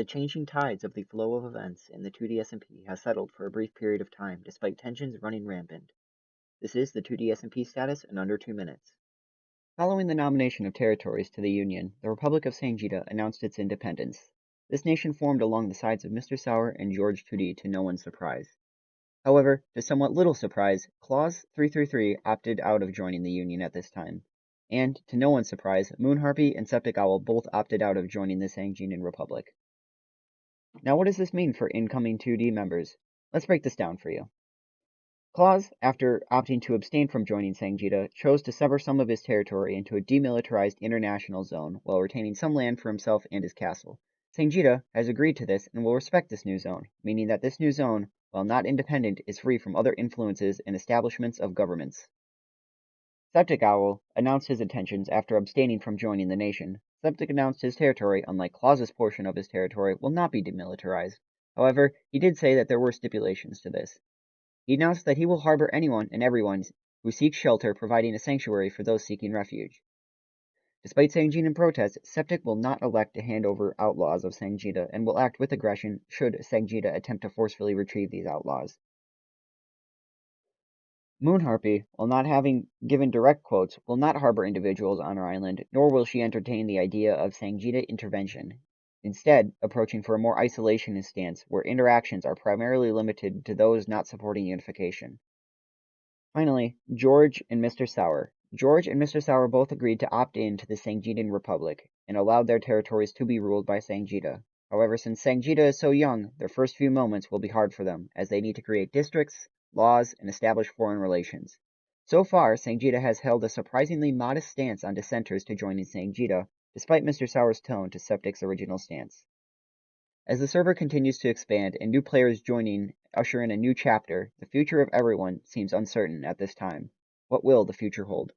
The changing tides of the flow of events in the 2D SMP has settled for a brief period of time despite tensions running rampant. This is the 2D SMP status in under 2 minutes. Following the nomination of territories to the Union, the Republic of Sangita announced its independence. This nation formed along the sides of Mr. Sauer and George 2D to no one's surprise. However, to somewhat little surprise, Clause 333 opted out of joining the Union at this time. And, to no one's surprise, Moon Harpy and Septic Owl both opted out of joining the Sanguinian Republic. Now what does this mean for incoming 2D members? Let's break this down for you. Claus, after opting to abstain from joining Sangita, chose to sever some of his territory into a demilitarized international zone while retaining some land for himself and his castle. Sangita has agreed to this and will respect this new zone, meaning that this new zone, while not independent, is free from other influences and establishments of governments. Septic Owl announced his intentions after abstaining from joining the nation. Septic announced his territory, unlike Claus's portion of his territory, will not be demilitarized. However, he did say that there were stipulations to this. He announced that he will harbor anyone and everyone who seeks shelter, providing a sanctuary for those seeking refuge. Despite Sangitan protests, Septic will not elect to hand over outlaws of Sangita and will act with aggression should Sangita attempt to forcefully retrieve these outlaws. Moon Harpy, while not having given direct quotes, will not harbor individuals on her island, nor will she entertain the idea of Sangita intervention, instead approaching for a more isolationist stance where interactions are primarily limited to those not supporting unification. Finally, George and Mr. Sauer. George and Mr. Sauer both agreed to opt in to the Sangitan Republic and allowed their territories to be ruled by Sangita. However, since Sangita is so young, their first few moments will be hard for them, as they need to create districts, laws, and establish foreign relations. So far, Sangita has held a surprisingly modest stance on dissenters to joining Sangita, despite Mr. Sauer's tone to Septic's original stance. As the server continues to expand and new players joining usher in a new chapter, the future of everyone seems uncertain at this time. What will the future hold?